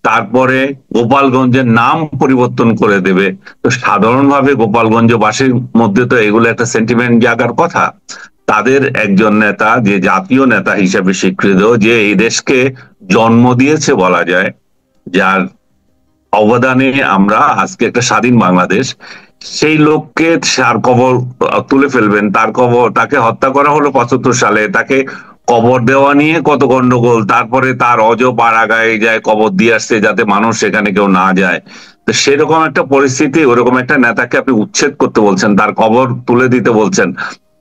তারপরে গোপালগঞ্জের নাম পরিবর্তন করে দেবে। তো সাধারণভাবে গোপালগঞ্জবাসীর মধ্যে তো এগুলো একটা সেন্টিমেন্ট জাগার কথা। তাদের একজন নেতা, যে জাতীয় নেতা হিসেবে স্বীকৃত, যে এই দেশকে জন্ম দিয়েছে বলা যায়, যার অবদানে আমরা আজকে একটা স্বাধীন বাংলাদেশ, সেই লোককে তার কবর তুলে ফেলবেন। তার কবর, তাকে হত্যা করা হলো 75 সালে, তাকে কবর দেওয়া নিয়ে কত গন্ডগোল, তারপরে তার পাড়াগায় যায় কবর দিয়ে আসছে যাতে মানুষ সেখানে কেউ না যায়। তো সেরকম একটা পরিস্থিতি, ওরকম একটা নেতাকে আপনি উচ্ছেদ করতে বলছেন, তার কবর তুলে দিতে বলছেন।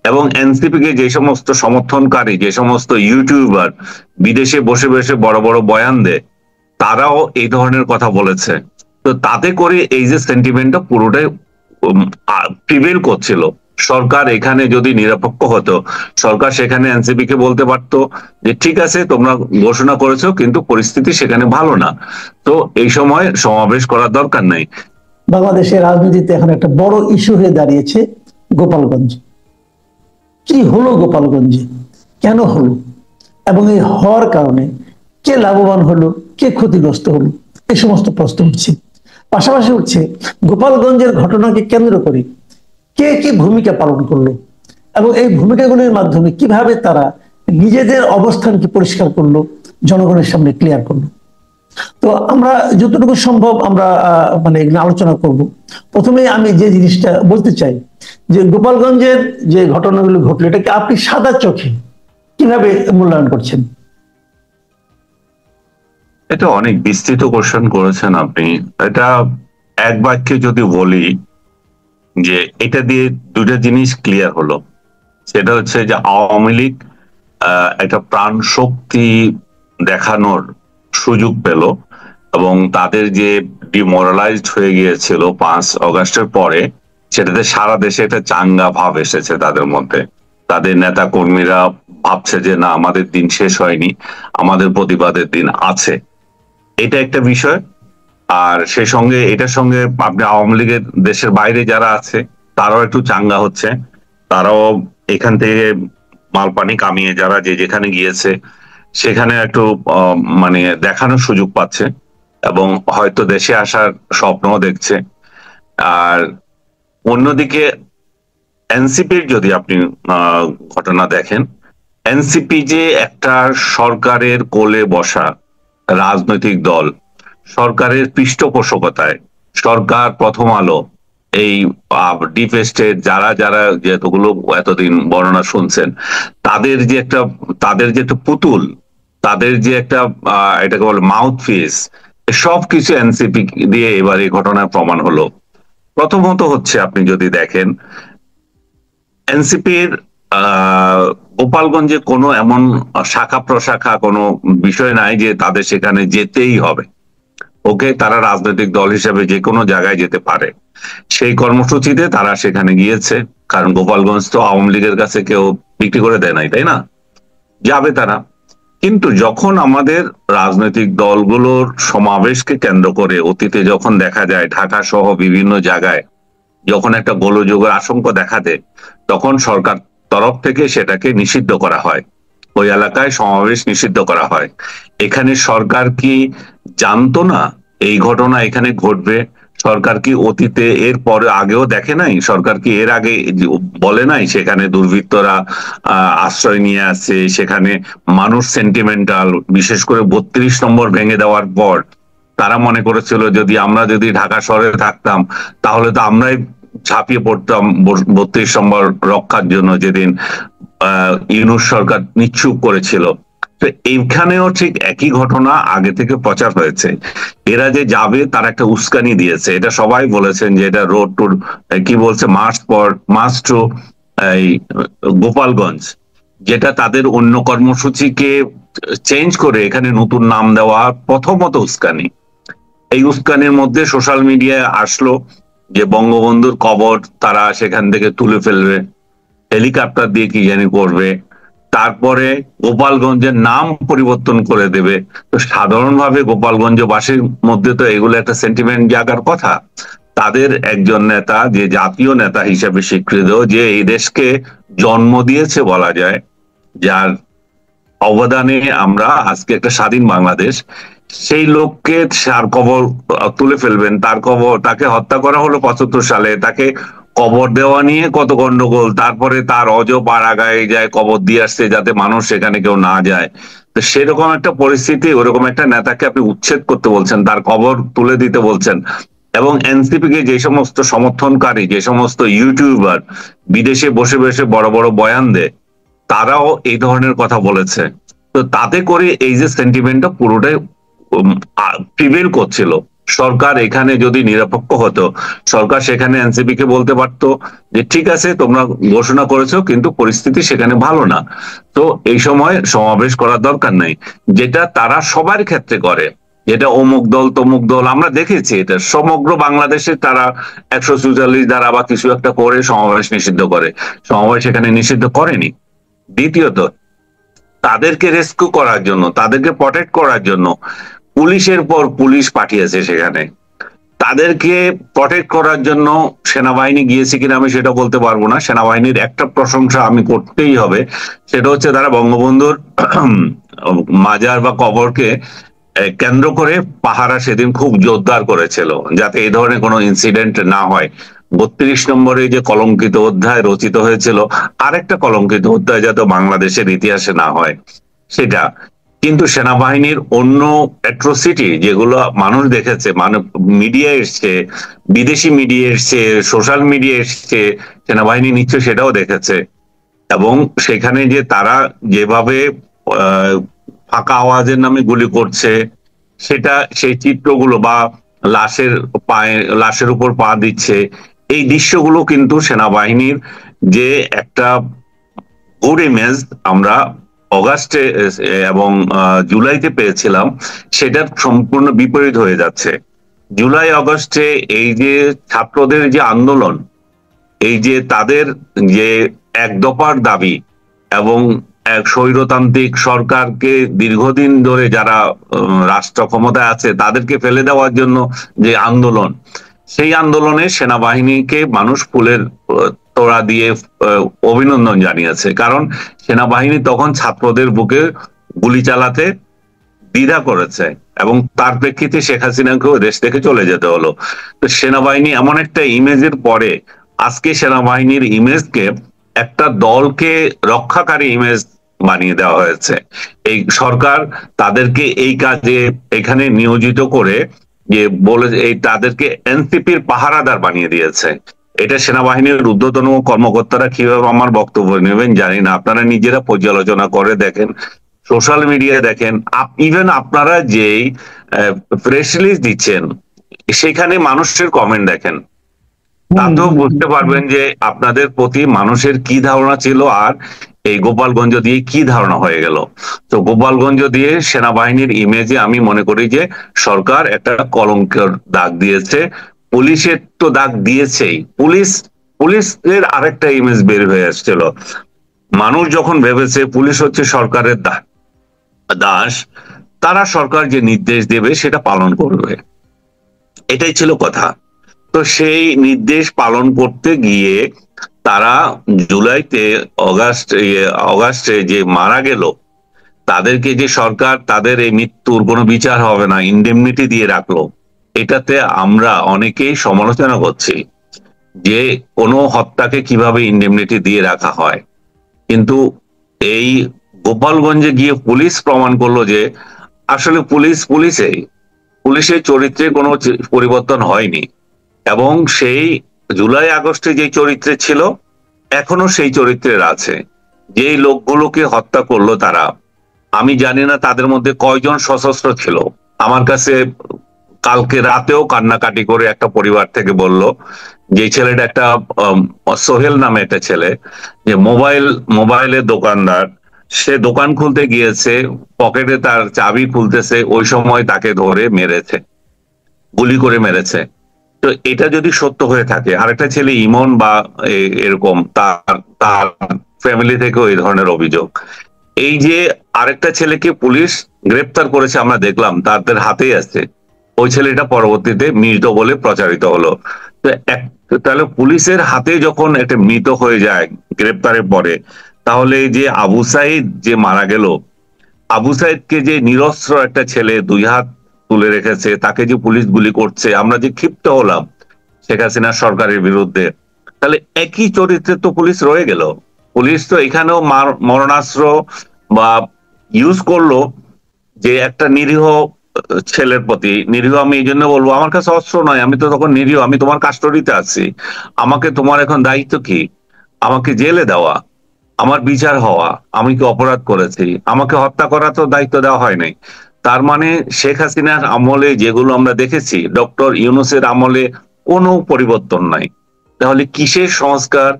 এবং এনসিপি কে যে সমস্ত সমর্থনকারী, যে সমস্ত ইউটিউবার বিদেশে বসে বসে বড় বড় বয়ান দেয়, তারাও এই ধরনের কথা বলেছে। তো তাতে করে এই যে সেন্টিমেন্টটা পুরোটাই প্রিভেল করছিল। সরকার এখানে যদি নিরপেক্ষ হতো, সরকার সেখানে এনসিপি কে বলতে পারতো যে ঠিক আছে তোমরা ঘোষণা করেছো কিন্তু পরিস্থিতি সেখানে ভালো না, তো এই সময় সমাবেশ করার দরকার নেই। বাংলাদেশের রাজনীতিতে এখন একটা বড় ইস্যু হয়ে দাঁড়িয়েছে গোপালগঞ্জ। কি হলো গোপালগঞ্জে, কেন হলো, এবং এই হওয়ার কারণে কে লাভবান হলো, কে ক্ষতিগ্রস্ত হলো, এই সমস্ত প্রশ্ন উঠছে। পাশাপাশি উঠছে গোপালগঞ্জের ঘটনাকে কেন্দ্র করে কে কি ভূমিকা পালন করলো, এবং এই ভূমিকাগুলির মাধ্যমে কিভাবে তারা নিজেদের অবস্থানকে পরিষ্কার করলো, জনগণের সামনে ক্লিয়ার করলো। তো আমরা যতটুকু সম্ভব আমরা মানে এগুলো আলোচনা করব। প্রথমে আমি যে জিনিসটা বলতে চাই যে গোপালগঞ্জের যে ঘটনাগুলো ঘটলো, এটাকে আপনি সাদা চোখে কিভাবে মূল্যায়ন করছেন? এটা অনেক বিস্তৃত কোশ্চেন করেছেন আপনি। এটা এক বাক্যে যদি বলি যে এটা দিয়ে দুটা জিনিস ক্লিয়ার হলো। সেটা হচ্ছে যে আওয়ামী লীগ একটা প্রাণ শক্তি দেখানোর সুযোগ পেল, এবং তাদের যে ডিমোরালাইজড হয়ে গিয়েছিল 5 আগস্টের পরে, সেটাতে সারা দেশে একটা চাঙ্গা ভাব এসেছে তাদের মধ্যে। তাদের নেতা কর্মীরা ভাবছে যে না, আমাদের দিন শেষ হয়নি, আমাদের প্রতিবাদের দিন আছে। এটা একটা বিষয়। আর সেই সঙ্গে এটার সঙ্গে আপনি আওয়ামী লীগের দেশের বাইরে যারা আছে তারাও একটু চাঙ্গা হচ্ছে। তারাও এখান থেকে মালপানি কামিয়ে যারা যে যেখানে গিয়েছে সেখানে একটু মানে দেখানোর সুযোগ পাচ্ছে, এবং হয়তো দেশে আসার স্বপ্নও দেখছে। আর অন্যদিকে এনসিপির যদি আপনি ঘটনা দেখেন, এনসিপি যে একটা সরকারের কোলে বসা রাজনৈতিক দল, সরকারের পৃষ্ঠপোষকতায়, সরকার, প্রথম আলো, এই ডিপ স্টেট, যারা যারা যেতগুলো এতদিন বর্ণনা শুনছেন, তাদের যে একটা তাদের যে একটা পুতুল, তাদের যে একটা এটাকে বলে মাউথ পিস, সব কিছু এনসিপি দিয়ে এবার এই ঘটনার প্রমাণ হলো। প্রথমত হচ্ছে আপনি যদি দেখেন এনসিপির গোপালগঞ্জে কোনো এমন শাখা প্রশাখা কোনো বিষয় নাই যে তাদের সেখানে যেতেই হবে। ওকে, তারা রাজনৈতিক দল হিসেবে যে কোনো জায়গায় যেতে পারে, সেই কর্মসূচিতে তারা সেখানে গিয়েছে। কারণ গোপালগঞ্জ তো আওয়ামী লীগের কাছে কেউ বিক্রি করে দেয় নাই, তাই না? যাবে তারা। কিন্তু যখন আমাদের রাজনৈতিক দলগুলোর সমাবেশকে কেন্দ্র করে অতীতে যখন দেখা যায় ঢাকা সহ বিভিন্ন জায়গায় যখন একটা গোলযোগের আশঙ্কা দেখা দেয়, তখন সরকার তরফ থেকে সেটাকে নিষিদ্ধ করা হয়, ওই এলাকায় সমাবেশ নিষিদ্ধ করা হয়। এখানে সরকার কি জানতো না এই ঘটনা এখানে ঘটবে? সরকার কি অতীতে এর পরে আগেও দেখে নাই? সরকার কি এর আগে বলে নাই সেখানে দুর্বৃত্তরা আশ্রয় নিয়ে আসছে, সেখানে মানুষ সেন্টিমেন্টাল? বিশেষ করে 32 নম্বর ভেঙে দেওয়ার পর তারা মনে করেছিল আমরা যদি ঢাকা শহরে থাকতাম তাহলে তো আমরাই ঝাঁপিয়ে পড়তাম 32 নম্বর রক্ষার জন্য, যেদিন ইউনূস সরকার নিশ্চুপ করেছিল। তো এইখানেও ঠিক একই ঘটনা আগে থেকে প্রচার হয়েছে। এরা যে যাবে তার একটা উস্কানি দিয়েছে, এটা সবাই বলেছেন যে এটা রোড টু, কি বলছে, মার্চ টু এই গোপালগঞ্জ, যেটা তাদের অন্য কর্মসূচিকে চেঞ্জ করে এখানে নতুন নাম দেওয়া প্রথমত উস্কানি। এই উস্কানির মধ্যে সোশ্যাল মিডিয়ায় আসলো যে বঙ্গবন্ধুর কবর তারা সেখান থেকে তুলে ফেলবে, হেলিকপ্টার দিয়ে কি জানি করবে, তারপরে গোপালগঞ্জের নাম পরিবর্তন করে দেবে। তো সাধারণভাবে গোপালগঞ্জবাসীর মধ্যে তো এগুলো একটা সেন্টিমেন্ট জাগার কথা। তাদের একজন নেতা, যে জাতীয় নেতা হিসেবে স্বীকৃত, যে এই দেশকে জন্ম দিয়েছে বলা যায়, যার অবদানে আমরা আজকে একটা স্বাধীন বাংলাদেশ, সেই লোককে তার কবর তুলে ফেলবেন, তাকে হত্যা করা হলো 75 সালে, তাকে কবর দেওয়া নিয়ে কত গন্ডগোল, তারপরে তার পাড়াগায়ে যায় কবর দিয়ে আসছে যাতে মানুষ সেখানে কেউ না যায়। তো সেরকম একটা পরিস্থিতি, ওরকম একটা নেতাকে আপনি উচ্ছেদ করতে বলছেন, তার কবর তুলে দিতে বলছেন। এবং এনসিপি কে যে সমস্ত সমর্থনকারী, যে সমস্ত ইউটিউবার বিদেশে বসে বসে বড় বড় বয়ান দেয়, তারাও এই ধরনের কথা বলেছে। তো তাতে করে এই যে সেন্টিমেন্টটা পুরোটাই প্রিভেল করছিল। সরকার এখানে যদি নিরপেক্ষ হতো, সরকার সেখানে এনসিপি কে বলতে পারতো যে ঠিক আছে তোমরা ঘোষণা করেছো কিন্তু পরিস্থিতি সেখানে ভালো না, তো এই সময় সমাবেশ করার দরকার নেই। যেটা তারা সবার ক্ষেত্রে করে, যেটা অমুক দল তমুক দল, আমরা দেখেছি এটা সমগ্র বাংলাদেশে তারা 144 দ্বারা বা কিছু একটা করে সমাবেশ নিষিদ্ধ করে। সমাবেশ এখানে নিষিদ্ধ করেনি। দ্বিতীয়ত, তাদেরকে রেস্কিউ করার জন্য, তাদেরকে প্রটেক্ট করার জন্য পুলিশের পর পুলিশ পাঠিয়েছে সেখানে। তাদেরকে প্রটেক্ট করার জন্য সেনাবাহিনী গিয়েছে কিনা আমি সেটা বলতে পারবো না। সেনাবাহিনীর একটা প্রশংসা আমি করতেই হবে, সেটা হচ্ছে তারা বঙ্গবন্ধুর মাজার বা কবরকে কেন্দ্র করে পাহারা সেদিন খুব জোরদার করেছিল, যাতে এই ধরনের কোনো ইনসিডেন্ট না হয়। 32 নম্বরে যে কলঙ্কিত অধ্যায় রচিত হয়েছিল, আরেকটা কলঙ্কিত অধ্যায় যাতে বাংলাদেশের ইতিহাসে না হয় সেটা। কিন্তু সেনাবাহিনীর অন্য অ্যাট্রোসিটি যেগুলো মানুষ দেখেছে, মিডিয়া এসছে, বিদেশি মিডিয়া এসছে, সোশ্যাল মিডিয়া এসছে, সেনাবাহিনী নিশ্চয় সেটাও দেখেছে। এবং সেখানে যে তারা যেভাবে ফাঁকা আওয়াজের নামে গুলি করছে, সেটা সেই চিত্রগুলো বা লাশের উপর পা দিচ্ছে, এই দৃশ্যগুলো কিন্তু সেনাবাহিনীর যে একটা গুড ইমেজ আমরা অগাস্টে এবং জুলাইতে পেয়েছিলাম, সেটার সম্পূর্ণ বিপরীত হয়ে যাচ্ছে। জুলাই আগস্টে এই যে ছাত্রদের যে আন্দোলন, এই যে তাদের যে এক দফার দাবি এবং এক স্বৈরতান্ত্রিক সরকারকে দীর্ঘদিন ধরে যারা রাষ্ট্র ক্ষমতায় আছে তাদেরকে ফেলে দেওয়ার জন্য যে আন্দোলন, সেই আন্দোলনে সেনাবাহিনীকে মানুষ ফুলের তোড়া দিয়ে অভিনন্দন জানিয়েছে। কারণ সেনাবাহিনী তখন ছাত্রদের বুকে গুলি চালাতে দ্বিধা করেছে এবং তার প্রেক্ষিতে শেখ হাসিনাকেও দেশ থেকে চলে যেতে হলো। তো সেনাবাহিনী এমন একটা ইমেজের পরে আজকে সেনাবাহিনীর ইমেজকে একটা দলকে রক্ষাকারী ইমেজ বানিয়ে দেওয়া হয়েছে। এই সরকার তাদেরকে এই কাজে এখানে নিয়োজিত করে যে বলে এই তাদেরকে এনসিপির পাহারাদার বানিয়ে দিয়েছে। এটা সেনাবাহিনীর ঊর্ধ্বতন কর্মকর্তারা কিভাবে আমার বক্তব্য নেবেন জানি না, আপনারা নিজেরা পর্যালোচনা করে দেখেন, সোশ্যাল মিডিয়া দেখেন, ইভেন আপনারা যেই প্রেস রিলিজ দিচ্ছেন সেখানে মানুষের কমেন্ট দেখেন, তাতেও বুঝতে পারবেন যে আপনাদের প্রতি মানুষের কি ধারণা ছিল আর এই গোপালগঞ্জ দিয়ে কি ধারণা হয়ে গেল। তো গোপালগঞ্জ দিয়ে সেনাবাহিনীর ইমেজে আমি মনে করি যে সরকার একটা কলঙ্কের দাগ দিয়েছে। পুলিশের তো দাগ দিয়েছেই, পুলিশের আরেকটা ইমেজ বের হয়ে আসছিল। মানুষ যখন ভেবেছে পুলিশ হচ্ছে সরকারের দাস, তারা সরকার যে নির্দেশ দেবে সেটা পালন করবে, এটাই ছিল কথা। তো সেই নির্দেশ পালন করতে গিয়ে তারা জুলাইতে অগাস্টে যে মারা গেল, তাদেরকে যে সরকার তাদের এই মৃত্যুর কোনো বিচার হবে না ইনডেমনিটি দিয়ে রাখলো, এটাতে আমরা অনেকেই সমালোচনা করছি যে কোনো হত্যাকে কিভাবে ইনডেমনিটি দিয়ে রাখা হয়। কিন্তু এই গোপালগঞ্জে গিয়ে পুলিশ প্রমাণ করলো যে আসলে পুলিশের চরিত্রে কোনো পরিবর্তন হয়নি এবং সেই জুলাই আগস্টে যে চরিত্রে ছিল এখনো সেই চরিত্রের আছে। যেই লোকগুলোকে হত্যা করলো তারা, আমি জানি না তাদের মধ্যে কয়জন সশস্ত্র ছিল। আমার কাছে কালকে রাতেও কান্নাকাটি করে একটা পরিবার থেকে বলল যে ছেলেটা একটা সোহেল নামে একটা ছেলে, যে মোবাইলের দোকানদার, সে দোকান খুলতে গিয়েছে, পকেটে তার চাবি খুলতেছে, ওই সময় তাকে ধরে মেরেছে, গুলি করে মেরেছে। তো এটা যদি সত্য হয়ে থাকে, আরেকটা ছেলে ইমন বা এরকম তার ফ্যামিলি থেকেও এই ধরনের অভিযোগ। এই যে আরেকটা ছেলেকে পুলিশ গ্রেপ্তার করেছে আমরা দেখলাম, তাদের হাতেই আছে, ওই ছেলেটা পরবর্তীতে মৃত বলে প্রচারিত হলো। তো তাহলে পুলিশের হাতে যখন একটা মৃত হয়ে যায় গ্রেপ্তারের পরে, তাহলে যে আবু সাইদ যে মারা গেল, আবু সাইদকে যে নিরস্ত্র একটা ছেলে 2 হাত তুলে রেখেছে, তাকে যে পুলিশ গুলি করছে, আমরা যে ক্ষিপ্ত হলাম শেখ হাসিনা সরকারের বিরুদ্ধে, তাহলে একই চরিত্রে তো পুলিশ রয়ে গেল। পুলিশ তো এখানেও মরণাস্ত্র বা ইউজ করলো, যে একটা নিরীহ ছেলের প্রতি। নিরীহ আমি এই জন্য বলবো, আমার কাছে অস্ত্র নয়, আমি তো তখন নিরীহ, আমি তোমার কাস্টডিতে আছি। আমাকে তোমার এখন দায়িত্ব কি? আমাকে জেলে দেওয়া, আমার বিচার হওয়া, আমি কি অপরাধ করেছি? আমাকে হত্যা করা তো দায়িত্ব দেওয়া হয় নাই। তার মানে শেখ হাসিনার আমলে যেগুলো আমরা দেখেছি, ডক্টর ইউনূসের আমলে কোনো পরিবর্তন নাই। তাহলে কিসের সংস্কার,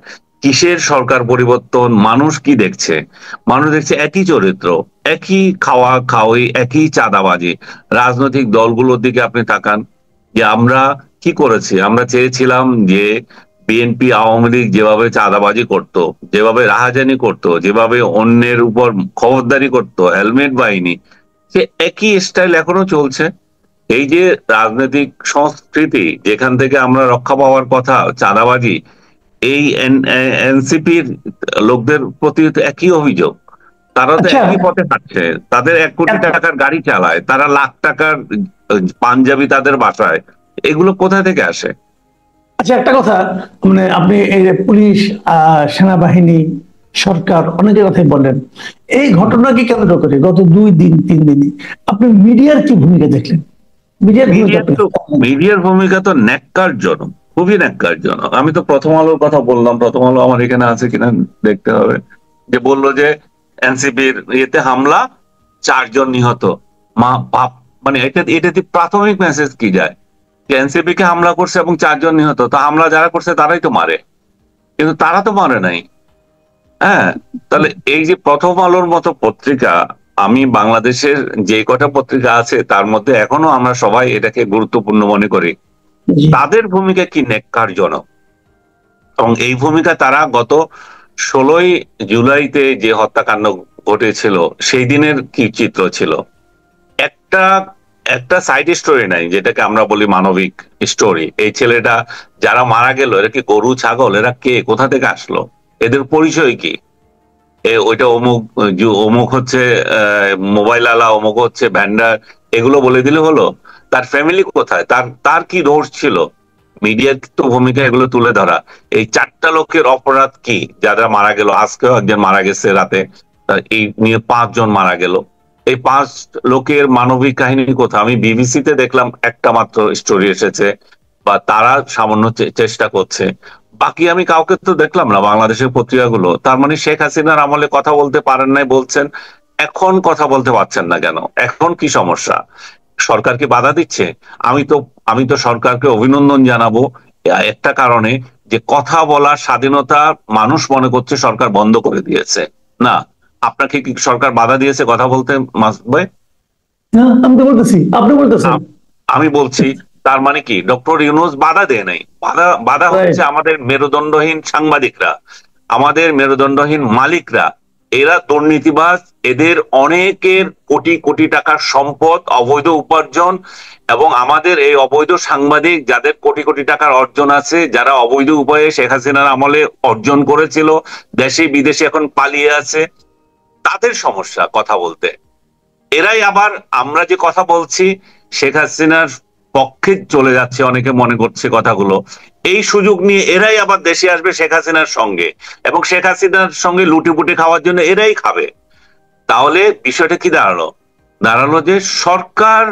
কিসের সরকার পরিবর্তন? মানুষ কি দেখছে? মানুষ দেখছে একই চরিত্র, একই খাওয়া খাওয়ি, একই চাঁদাবাজি। রাজনৈতিক দলগুলোর দিকে আপনি তাকান, যে আমরা কি করেছি? আমরা চেয়েছিলাম যে বিএনপি আওয়ামী লীগ যেভাবে চাঁদাবাজি করত, যেভাবে রাহাজানি করত, যেভাবে অন্যের উপর খবরদারি করত, হেলমেট বাহিনী, সে একই স্টাইল এখনো চলছে। এই যে রাজনৈতিক সংস্কৃতি যেখান থেকে আমরা রক্ষা পাওয়ার কথা, চাঁদাবাজি, এই এনসিপির লোকদের প্রতি তো একই অভিযোগ। তারা তো আচ্ছা, একই পথে হাঁটছে, তাদের 1 কোটি টাকার গাড়ি চালায়, তারা লাখ টাকার পাঞ্জাবি তাদের বাসায়, এগুলো কোথা থেকে আসে? আচ্ছা, একটা কথা, মানে আপনি এই যে পুলিশ, সেনাবাহিনী, সরকার অনেকের কথাই বললেন, এই ঘটনাকে কেন্দ্র করে গত 2 দিন 3 দিনে আপনি মিডিয়ার কি ভূমিকা দেখলেন? মিডিয়ার ভূমিকা মিডিয়ার তো মিডিয়ার ভূমিকা তো ন্যাক্কারজনক, খুবই ন্যাক্কারজনক। আমি তো প্রথম আলোর কথা বললাম, প্রথম আলো আমার এখানে আছে কিনা দেখতে হবে, যে বললো যে এনসিপির ইয়েতে হামলা, 4 জন নিহত। মা বাপ, মানে এটাতে প্রাথমিক মেসেজ কি যায়? যে এনসিপি কে হামলা করছে এবং 4 জন নিহত, তো হামলা যারা করছে তারাই তো মারে, কিন্তু তারা তো মারে নাই। হ্যাঁ, তাহলে এই যে প্রথম আলোর মতো পত্রিকা, আমি বাংলাদেশের যে কটা পত্রিকা আছে তার মধ্যে এখনো আমরা সবাই এটাকে গুরুত্বপূর্ণ মনে করি, জি, তাদের ভূমিকা কি ন্যাক্কারজনক। এবং এই ভূমিকা তারা গত 16ই জুলাইতে যে হত্যাকাণ্ড ঘটেছিল সেই দিনের কি চিত্র ছিল? একটা একটা সাইড স্টোরি নাই, যেটাকে আমরা বলি মানবিক স্টোরি। এই ছেলেটা যারা মারা গেল, এরা কি গরু ছাগল? এরা কে, কোথা থেকে আসলো? এদের পরিচয় কি? ওইটা অমুক, অমুক হচ্ছে মোবাইল আলা, অমুক হচ্ছে ভ্যান্ডার, এগুলো বলে দিলে হলো? তার ফ্যামিলি কোথায়, তার তার কি দোষ ছিল? মিডিয়ার তো ভূমিকা এগুলো তুলে ধরা। এই 4টা লোকের অপরাধ কি, যারা মারা গেল? আজকেও একজন মারা গেছে রাতে, এই নিয়ে 5 জন মারা গেল। এই 5 লোকের মানবিক কাহিনী কোথায়? আমি বিবিসিতে দেখলাম একটা মাত্র স্টোরি এসেছে, বা তারা সামান্য চেষ্টা করছে। বাকি আমি কাউকে তো দেখলাম না বাংলাদেশের পত্রিকাগুলো। তার মানে শেখ হাসিনার আমলে কথা বলতে পারেন নাই বলছেন, এখন কথা বলতে পারছেন না কেন? এখন কি সমস্যা? সরকার কি বাধা দিচ্ছে? আমি তো সরকারকে অভিনন্দন জানাবো একটা কারণে, যে কথা বলার স্বাধীনতা মানুষ মনে করছে সরকার বন্ধ করে দিয়েছে। না, আপনাকে কি সরকার বাধা দিয়েছে কথা বলতে, মাসুদ ভাই? না, আমি তো বলতেছি, আপনি বলতেছেন। আমি বলছি, তার মানে কি ডক্টর ইউনূস বাধা দেয় নাই? বাধা বাধা রাইট। হচ্ছে আমাদের মেরুদণ্ডহীন সাংবাদিকরা, আমাদের মেরুদণ্ডহীন মালিকরা। এরা দুর্নীতিবাজ, এদের অনেকের কোটি কোটি টাকার সম্পদ, অবৈধ উপার্জন, এবং আমাদের এই অবৈধ সাংবাদিক যাদের কোটি কোটি টাকার অর্জন আছে, যারা অবৈধ উপায়ে শেখ হাসিনার আমলে অর্জন করেছিল, দেশে বিদেশে এখন পালিয়ে আছে, তাদের সমস্যা কথা বলতে। এরাই আবার আমরা যে কথা বলছি শেখ হাসিনার পক্ষে চলে যাচ্ছে, অনেকে মনে করছে কথাগুলো, এই সুযোগ নিয়ে এরাই আবার দেশে আসবে শেখ হাসিনার সঙ্গে, এবং শেখ হাসিনার সঙ্গে লুটিপুটি খাওয়ার জন্য এরাই খাবে। তাহলে বিষয়টা কি দাঁড়ালো? দাঁড়ালো যে সরকার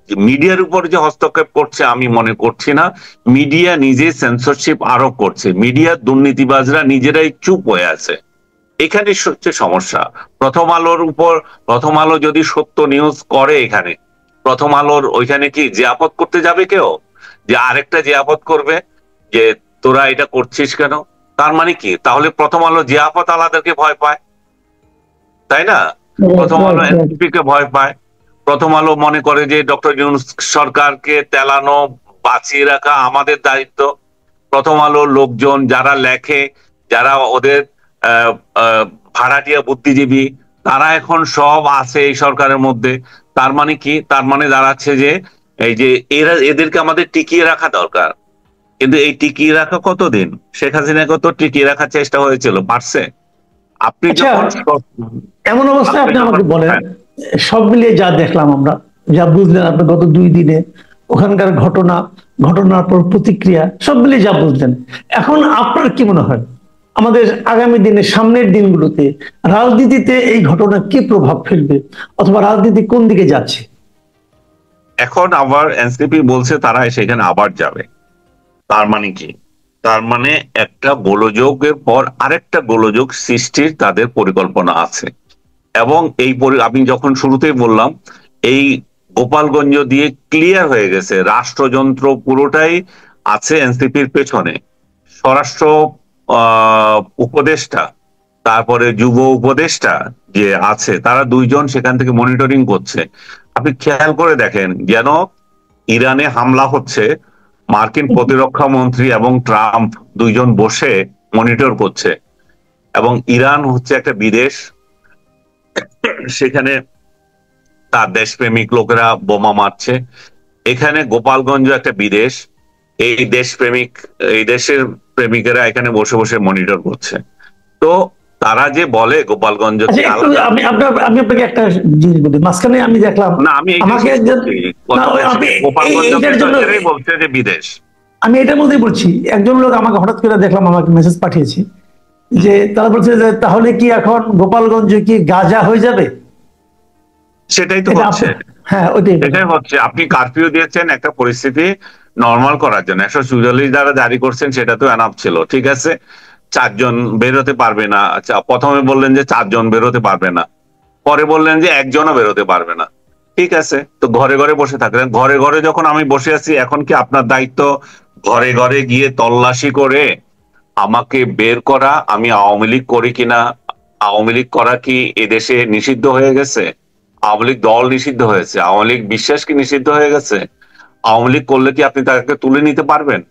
মিডিয়ার উপর যে হস্তক্ষেপ করছে আমি মনে করছি না। মিডিয়া নিজে সেন্সরশিপ আরোপ করছে, মিডিয়ার দুর্নীতিবাজরা নিজেরাই চুপ হয়ে আছে। এখানে হচ্ছে সমস্যা। প্রথম আলোর উপর, প্রথম আলো যদি সত্য নিউজ করে, এখানে প্রথম আলোর ওইখানে কি জিয়াফত করতে যাবে কেউ? যে আরেকটা জিয়াফত করবে যে তোরা এটা করছিস কেন? তার মানে কি তাহলে প্রথম আলো জিয়াফত আলাদাকে ভয় পায়, তাই না? প্রথম আলো এনসিপি কে ভয় পায়। প্রথম আলো মনে করে যে ডক্টর ইউনূস সরকারকে তেলানো, বাঁচিয়ে রাখা আমাদের দায়িত্ব। প্রথম আলো লোকজন যারা লেখে, যারা ওদের আহ, আহ, ভাড়াটিয়া বুদ্ধিজীবী, তারা এখন সব আছে এই সরকারের মধ্যে। তার মানে কি? তার মানে দাঁড়াচ্ছে যে এই যে এদেরকে আমাদের টিকিয়ে রাখা দরকার। কিন্তু এই টিকিয়ে রাখা কতদিন? শেখ হাসিনাকে তো টিকিয়ে রাখার চেষ্টা হয়েছিল, পারছে? আপনি আচ্ছা, যখন এমন অবস্থায় আপনি আপনি যখন আমাকে বলেন, হ্যাঁ, সব মিলিয়ে যা দেখলাম আমরা, যা বুঝলেন আপনি গত 2 দিনে, ওখানকার ঘটনার পর প্রতিক্রিয়া সব মিলিয়ে যা বুঝলেন, এখন আপনার কি মনে হয় আমাদের আগামী দিনে, সামনের দিনগুলোতে রাজনীতিতে এই ঘটনা কি প্রভাব ফেলবে, অথবা রাজনীতি কোন দিকে যাচ্ছে? এখন আবার এনসিপি বলছে তারা সেখানে আবার যাবে। তার মানে কি? তার মানে একটা গোলযোগের পর আরেকটা গোলযোগ সৃষ্টির তাদের পরিকল্পনা আছে। এবং আমি যখন শুরুতেই বললাম, এই গোপালগঞ্জ দিয়ে ক্লিয়ার হয়ে গেছে রাষ্ট্রযন্ত্র পুরোটাই আছে এনসিপির পেছনে। স্বরাষ্ট্র উপদেষ্টা, তারপরে যুব উপদেষ্টা যে আছে, তারা দুইজন সেখান থেকে মনিটরিং করছে। আপনি খেয়াল করে দেখেন, যেন ইরানে হামলা হচ্ছে, মার্কিন প্রতিরক্ষা মন্ত্রী এবং ট্রাম্প দুইজন বসে মনিটর করছে। এবং ইরান হচ্ছে একটা বিদেশ, সেখানে তার দেশপ্রেমিক লোকেরা বোমা মারছে। এখানে গোপালগঞ্জ একটা বিদেশ, এই দেশের প্রেমিকেরা এখানে বসে বসে মনিটর করছে। তো তারা যে বলে গোপালগঞ্জ আচ্ছা, একটু আমি আপনাকে একটা জিনিস বলি, মাঝখানে আমি দেখলাম, না, আমি আমাকে গোপালগঞ্জ এইটার জন্য বলছে যে বিদেশ। আমি এটার মধ্যেই বলছি, একজন লোক আমাকে হঠাৎ করে দেখলাম, আমাকে মেসেজ পাঠিয়েছে যে তারা বলছে যে তাহলে কি এখন গোপালগঞ্জ কি গাজা হয়ে যাবে? সেটাই তো হচ্ছে। হ্যাঁ, ওইটাই সেটাই হচ্ছে। আপনি কারফিউ দিয়েছেন একটা পরিস্থিতি নর্মাল করার জন্য, 144 দ্বারা জারি করছেন, সেটা তো এনাফ ছিল, ঠিক আছে। 4 জন বেরোতে পারবে না, আচ্ছা, প্রথমে বললেন যে 4 জন বেরোতে পারবে না, পরে বললেন যে একজনও বেরোতে পারবে না, ঠিক আছে। তো ঘরে ঘরে বসে থাকলেন। ঘরে ঘরে যখন আমি বসে আছি, এখন কি আপনার দায়িত্ব ঘরে ঘরে গিয়ে তল্লাশি করে আমাকে বের করা? আমি আওয়ামী লীগ করি কিনা? আওয়ামী লীগ করা কি এদেশে নিষিদ্ধ হয়ে গেছে? আওয়ামী লীগ দল নিষিদ্ধ হয়েছে? আওয়ামী লীগ বিশ্বাস কি নিষিদ্ধ হয়ে গেছে? আওয়ামী লীগ করলে কি আপনি তাকে তুলে নিতে পারবেন?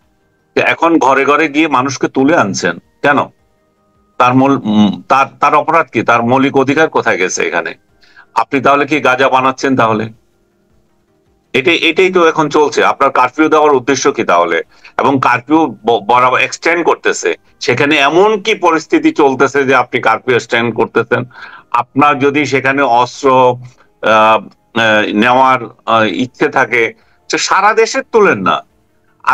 এখন ঘরে ঘরে গিয়ে মানুষকে তুলে আনছেন কেন? তার মূল তার তার অপরাধ কি? তার মৌলিক অধিকার কোথায় গেছে এখানে? আপনি তাহলে কি গাঁজা বানাচ্ছেন তাহলে? এটাই তো এখন চলছে। আপনার কারফিউ দেওয়ার উদ্দেশ্য কি তাহলে? এবং কারফিউ বরাবর এক্সটেন্ড করতেছে, সেখানে এমন কি পরিস্থিতি চলতেছে যে আপনি কারফিউ এক্সটেন্ড করতেছেন? আপনার যদি সেখানে অস্ত্র আহ নেওয়ার ইচ্ছে থাকে, সারা দেশের তুলেন না।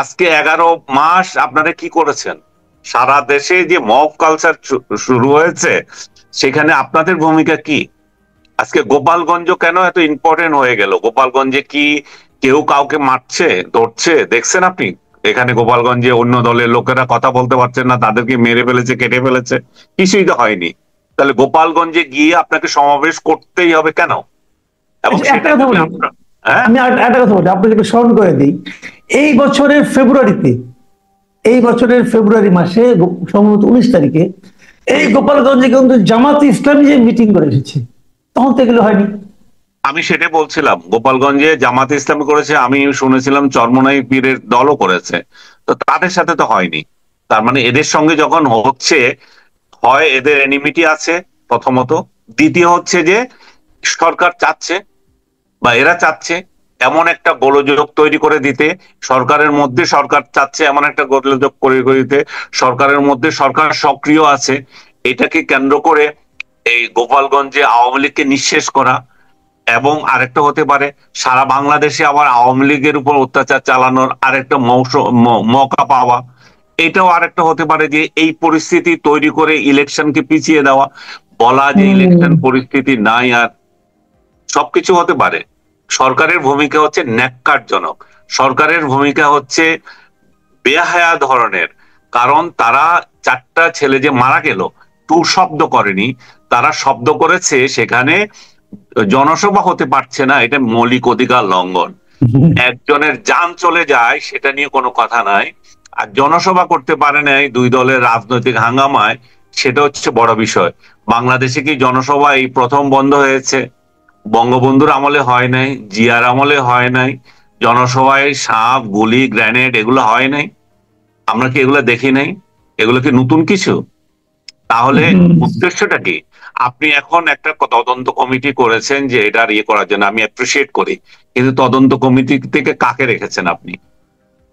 আজকে 11 মাস আপনারা কি করেছেন? সারা দেশে যে মব কালচার শুরু হয়েছে, সেখানে আপনাদের ভূমিকা কি? আজকে গোপালগঞ্জ কেন এত ইম্পর্টেন্ট হয়ে গেল? গোপালগঞ্জে কি কেউ কাউকে মারছে, ধরছে দেখছেন আপনি? এখানে গোপালগঞ্জে অন্য দলের লোকেরা কথা বলতে পারছেন না, তাদেরকে মেরে ফেলেছে, কেটে ফেলেছে, কিছুই তো হয়নি। তাহলে গোপালগঞ্জে গিয়ে আপনাকে সমাবেশ করতেই হবে কেন? এবং একটা কথা বলি, হ্যাঁ, আমি একটা কথা বলি, আপনাকে একটু স্মরণ করে দিই। এই বছরের ফেব্রুয়ারিতে, এই বছরের ফেব্রুয়ারি মাসে সম্ভবত 19 তারিখে এই গোপালগঞ্জে কিন্তু জামাত ইসলামী যে মিটিং করে এসেছে, তখন তো এগুলো হয়নি। আমি সেটাই বলছিলাম, গোপালগঞ্জে জামাত ইসলামী করেছে, আমি শুনেছিলাম চরমোনাই পীরের দলও করেছে, তো তাদের সাথে তো হয়নি। তার মানে এদের সঙ্গে যখন হচ্ছে, হয় এদের এনিমিটি আছে প্রথমত, দ্বিতীয় হচ্ছে যে সরকার চাচ্ছে বা এরা চাচ্ছে এমন একটা গোলযোগ তৈরি করে দিতে, সরকারের মধ্যে সরকার চাচ্ছে এমন একটা গোলযোগ করে দিতে, সরকারের মধ্যে সরকার সক্রিয় আছে, এটাকে কেন্দ্র করে এই গোপালগঞ্জে আওয়ামী লীগকে নিঃশেষ করা। এবং আরেকটা হতে পারে সারা বাংলাদেশে আবার আওয়ামী লীগের উপর অত্যাচার চালানোর আরেকটা মৌকা পাওয়া। এটাও আরেকটা হতে পারে যে এই পরিস্থিতি তৈরি করে ইলেকশনকে পিছিয়ে দেওয়া, বলা যে ইলেকশন পরিস্থিতি নাই আর। সবকিছু হতে পারে। সরকারের ভূমিকা হচ্ছে ন্যাক্কারজনক, সরকারের ভূমিকা হচ্ছে বেহায়া ধরনের। কারণ তারা 4টা ছেলে যে মারা গেল, টু শব্দ করেনি, তারা শব্দ করেছে সেখানে জনসভা হতে পারছে না, এটা মৌলিক অধিকার লঙ্ঘন। একজনের যান চলে যায় সেটা নিয়ে কোনো কথা নাই, আর জনসভা করতে পারে নাই 2 দলের রাজনৈতিক হাঙ্গামায়, সেটা হচ্ছে বড় বিষয়। বাংলাদেশে কি জনসভা এই প্রথম বন্ধ হয়েছে? বঙ্গবন্ধুর আমলে হয় নাই, জিয়ার আমলে হয় নাই, জনসভায় সাপ গুলি গ্রেনেড এগুলো হয় নাই? আমরা কি এগুলো দেখি নাই? এগুলো কি নতুন কিছু? তাহলে উদ্দেশ্যটা কি? আপনি এখন একটা তদন্ত কমিটি করেছেন যে এটা ইয়ে করার জন্য, আমি অ্যাপ্রিসিয়েট করি, কিন্তু তদন্ত কমিটি থেকে কাকে রেখেছেন আপনি?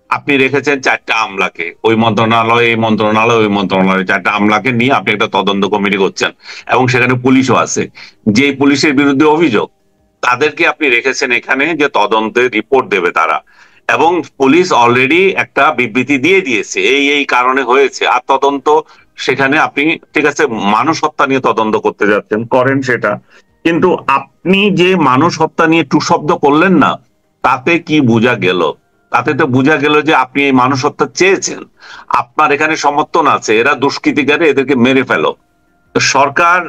আপনি রেখেছেন 4টা আমলাকে, ওই মন্ত্রণালয় এই মন্ত্রণালয় ওই মন্ত্রণালয়, 4টা আমলাকে নিয়ে আপনি একটা তদন্ত কমিটি করছেন, এবং সেখানে পুলিশও আছে। যে পুলিশের বিরুদ্ধে অভিযোগ, তাদেরকে আপনি রেখেছেন এখানে যে তদন্তের রিপোর্ট দেবে তারা, এবং পুলিশ অলরেডি একটা বিবৃতি দিয়ে দিয়েছে এই এই কারণে হয়েছে, আর তদন্ত সেখানে আপনি ঠিক আছে মানুষ হত্যা নিয়ে তদন্ত করতে যাচ্ছেন, করেন সেটা, কিন্তু আপনি যে মানুষ হত্যা নিয়ে টু শব্দ করলেন না, তাতে কি বোঝা গেল? তাতে তো বোঝা গেল যে আপনি এই মানুষ হত্যা চেয়েছেন, আপনার এখানে সমর্থন আছে, এরা দুষ্কৃতিকারী, এদেরকে মেরে ফেলো। তো সরকার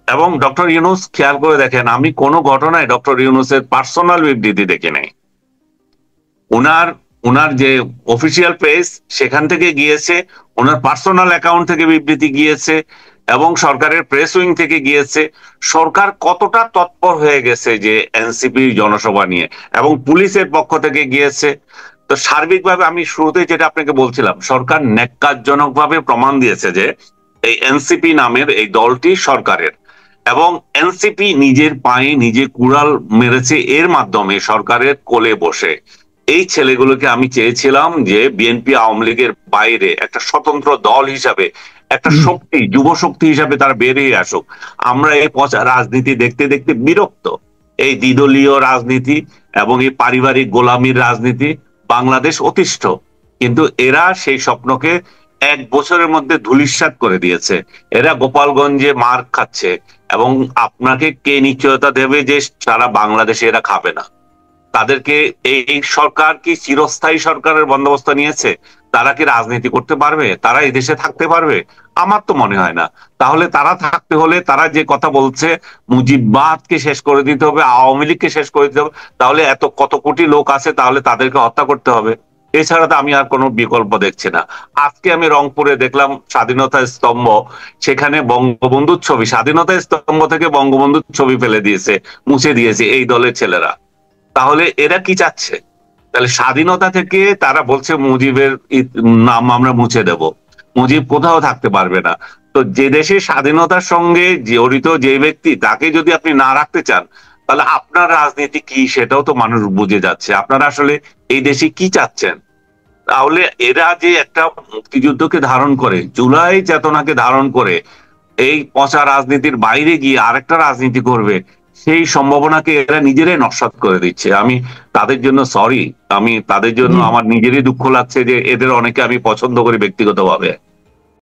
এবং ডক্টর ইউনূস, খেয়াল করে দেখেন, আমি কোনো ঘটনায় ডক্টর ইউনূসের পার্সোনাল বিবৃতি দেখি নাই। উনার উনার যে অফিসিয়াল পেজ সেখান থেকে গিয়েছে, ওনার পার্সোনাল অ্যাকাউন্ট থেকে বিবৃতি গিয়েছে, এবং সরকারের প্রেস উইং থেকে গিয়েছে। সরকার কতটা তৎপর হয়ে গেছে যে এনসিপি জনসভা নিয়ে, এবং পুলিশের পক্ষ থেকে গিয়েছে। তো সার্বিকভাবে আমি শুরুতেই যেটা আপনাকে বলছিলাম, সরকার ন্যাক্কারজনকভাবে প্রমাণ দিয়েছে যে এই এনসিপি নামের এই দলটি সরকারের, এবং এনসিপি নিজের পায়ে নিজে কুড়াল মেরেছে এর মাধ্যমে সরকারের কোলে বসে। এই ছেলেগুলোকে আমি চেয়েছিলাম যে বিএনপি আওয়ামী লীগের বাইরে একটা স্বতন্ত্র দল হিসাবে, একটা শক্তি, যুব শক্তি হিসাবে তারা বেরিয়ে আসুক। আমরা এই পচা রাজনীতি দেখতে দেখতে বিরক্ত, এই দ্বিদলীয় রাজনীতি এবং এই পারিবারিক গোলামির রাজনীতি বাংলাদেশ অতিষ্ঠ। কিন্তু এরা সেই স্বপ্নকে 1 বছরের মধ্যে ধূলিসাৎ করে দিয়েছে। এরা গোপালগঞ্জে মার খাচ্ছে, এবং আপনাকে কে নিশ্চয়তা দেবে যে সারা বাংলাদেশে এরা খাবে না? তাদেরকে এই সরকার কি চিরস্থায়ী সরকারের বন্দোবস্ত নিয়েছে? তারা কি রাজনীতি করতে পারবে? তারা এই দেশে থাকতে পারবে? আমার তো মনে হয় না। তাহলে তারা থাকতে হলে তারা যে কথা বলছে মুজিববাদকে শেষ করে দিতে হবে, আওয়ামী লীগকে শেষ করে দিতে হবে, তাহলে এত কত কোটি লোক আছে, তাহলে তাদেরকে হত্যা করতে হবে। এছাড়া তো আমি আর কোনো বিকল্প দেখছি না। আজকে আমি রংপুরে দেখলাম স্বাধীনতা স্তম্ভ, সেখানে বঙ্গবন্ধুর ছবি, স্বাধীনতা স্তম্ভ থেকে বঙ্গবন্ধুর ছবি ফেলে দিয়েছে, মুছে দিয়েছে এই দলের ছেলেরা। তাহলে এরা কি চাচ্ছে? তাহলে স্বাধীনতা থেকে তারা বলছে মুজিবের নাম আমরা মুছে দেব। মুজিব কোথাও থাকতে পারবে না। তো যে দেশে স্বাধীনতার সঙ্গে জড়িত যে ব্যক্তি, তাকে যদি আপনি না রাখতে চান, তাহলে আপনার রাজনীতি কি সেটাও তো মানুষ বুঝে যাচ্ছে। আপনারা আসলে এই দেশে কি চাচ্ছেন? তাহলে এরা যে একটা মুক্তিযুদ্ধকে ধারণ করে, জুলাই চেতনাকে ধারণ করে এই পচা রাজনীতির বাইরে গিয়ে আরেকটা রাজনীতি করবে, সেই সম্ভাবনাকে এরা নিজেরাই নস্যাৎ করে দিচ্ছে। আমি তাদের জন্য সরি, আমি তাদের জন্য আমার নিজেরই দুঃখ লাগছে যে এদের অনেকে আমি পছন্দ করি ব্যক্তিগতভাবে।